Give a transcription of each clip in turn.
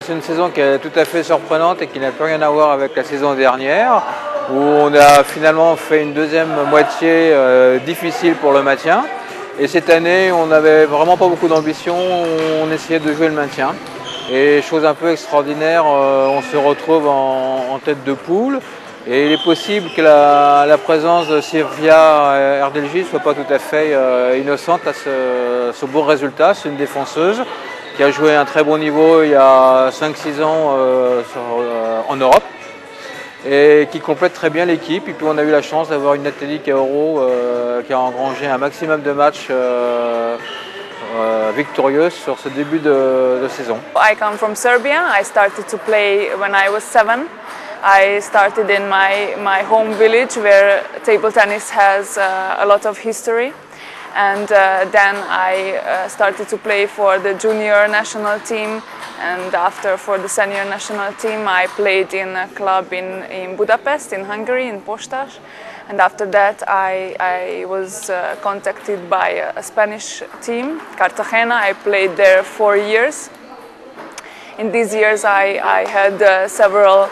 c'est une saison qui est tout à fait surprenante et qui n'a plus rien à voir avec la saison dernière, où on a finalement fait une deuxième moitié difficile pour le maintien. Et cette année, on n'avait vraiment pas beaucoup d'ambition, on essayait de jouer le maintien. Et chose un peu extraordinaire, on se retrouve en tête de poule. Et il est possible que la présence de Sylvia Erdelji ne soit pas tout à fait innocente à ce beau résultat. C'est une défenseuse qui a joué un très bon niveau il y a 5-6 ans en Europe et qui complète très bien l'équipe. Et puis on a eu la chance d'avoir une Nathalie Kaoro qui a engrangé un maximum de matchs victorieux sur ce début de saison. I come from Serbia. I started to play when I was 7. I started in my home village where table tennis has a lot of history. And then I started to play for the junior national team, and after for the senior national team I played in a club in Budapest, in Hungary, in Postas. And after that I was contacted by a Spanish team, Cartagena. I played there 4 years. In these years I had several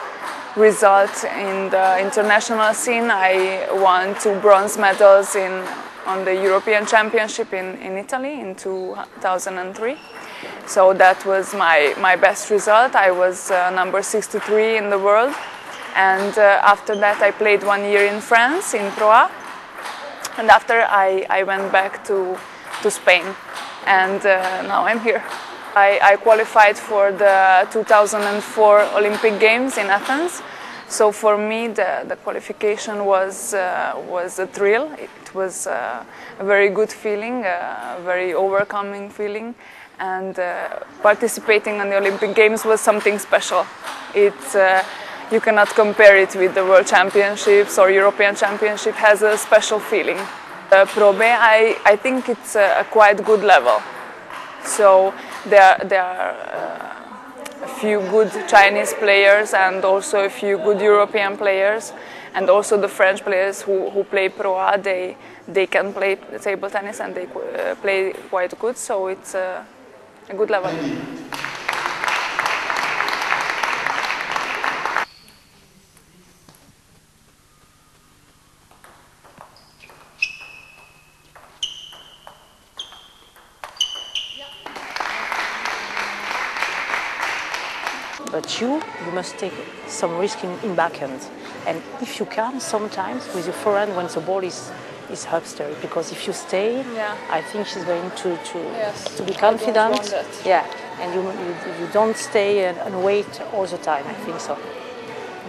results in the international scene. I won 2 bronze medals on the European Championship in Italy in 2003. So that was my best result. I was number 63 in the world. And after that I played 1 year in France, in Proa. And after I went back to Spain. And now I'm here. I qualified for the 2004 Olympic Games in Athens. So for me the qualification was a thrill. It was a very good feeling, a very overcoming feeling, and participating in the Olympic Games was something special. You cannot compare it with the World Championships or European Championship. It has a special feeling. Pro B, I think it's a quite good level. So there are a few good Chinese players and also a few good European players, and also the French players who play Pro A, they can play table tennis and they play quite good, so it's a good level. But you must take some risk in backhand. And if you can, sometimes with your forehand when the ball is upstairs, because if you stay, I think she's going to be confident. Yeah, and you don't stay and wait all the time, I think so.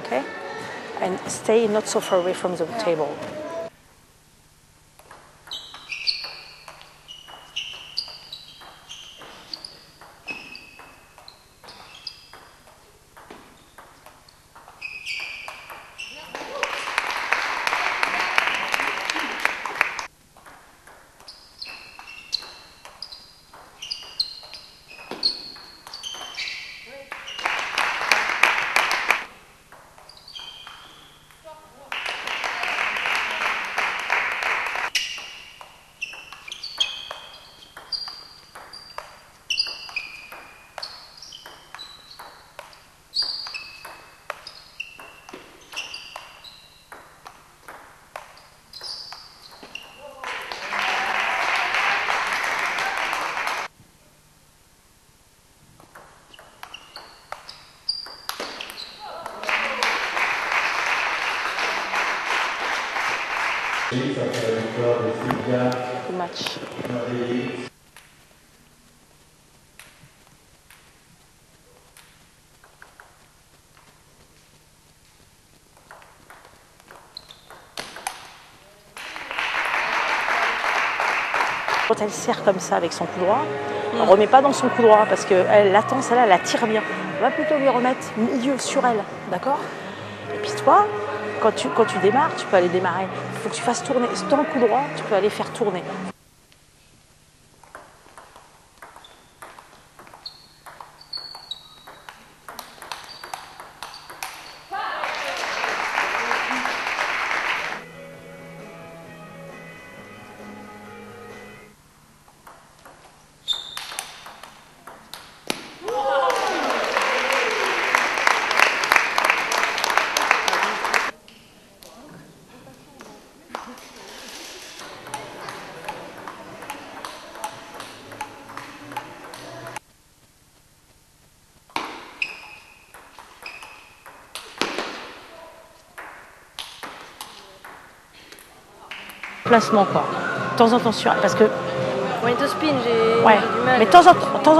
Okay? And stay not so far away from the table. Too much. Quand elle serre comme ça avec son coup droit, on ne remet pas dans son coup droit parce qu'elle attend, celle-là, elle la tire bien. On va plutôt lui remettre milieu sur elle, d'accord? Et puis toi, quand tu démarres, tu peux aller démarrer. Il faut que tu fasses tourner. Dans le coup droit, tu peux aller faire tourner. placement, quoi. De temps en temps, parce que... Point to spin, j'ai Ouais, du mal. mais de temps en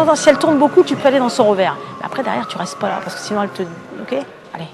temps, si elle tourne beaucoup, tu peux aller dans son revers. Mais après, derrière, tu restes pas là, parce que sinon, elle te... Ok? Allez.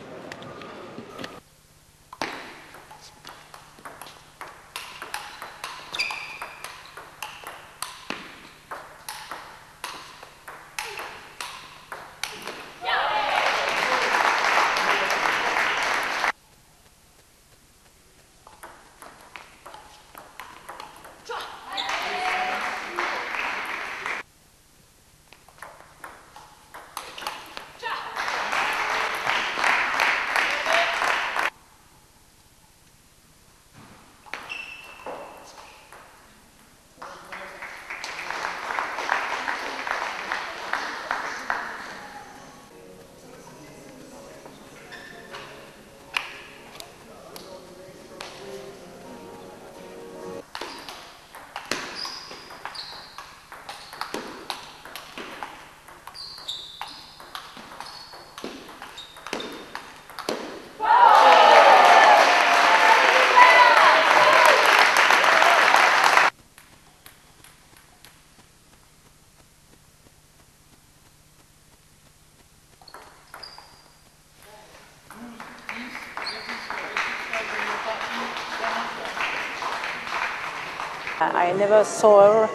I never saw her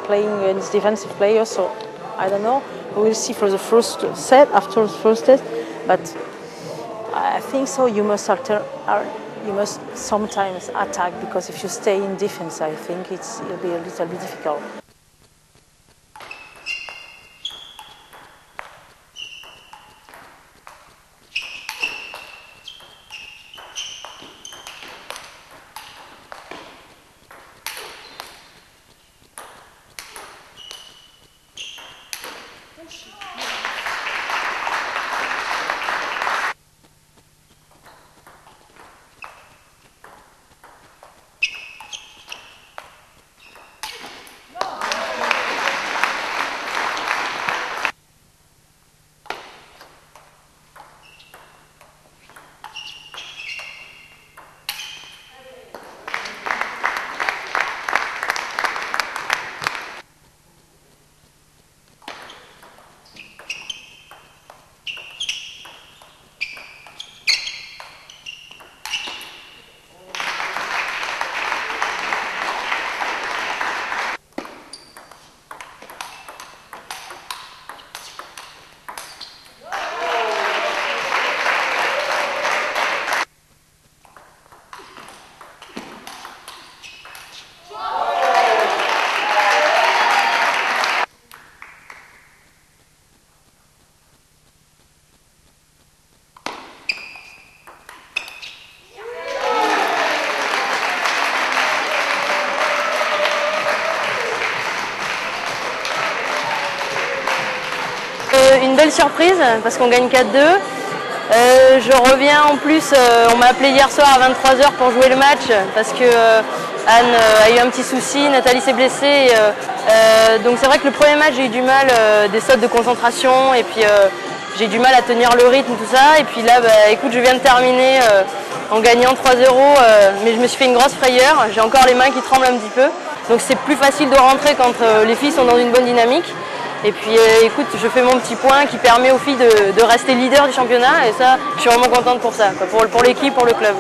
playing against defensive players, so I don't know. We will see for the first set, after the first test, but I think so you must you must sometimes attack, because if you stay in defense, I think it'll be a little bit difficult. Une belle surprise parce qu'on gagne 4-2. Je reviens en plus, on m'a appelé hier soir à 23 h pour jouer le match parce que Anne a eu un petit souci, Nathalie s'est blessée. Donc c'est vrai que le premier match j'ai eu du mal, des sautes de concentration, et puis j'ai du mal à tenir le rythme, tout ça. Et puis là, écoute, je viens de terminer en gagnant 3-0, mais je me suis fait une grosse frayeur. J'ai encore les mains qui tremblent un petit peu. Donc c'est plus facile de rentrer quand les filles sont dans une bonne dynamique. Et puis écoute, je fais mon petit point qui permet aux filles de rester leader du championnat, et ça, je suis vraiment contente pour ça, pour l'équipe, pour le club.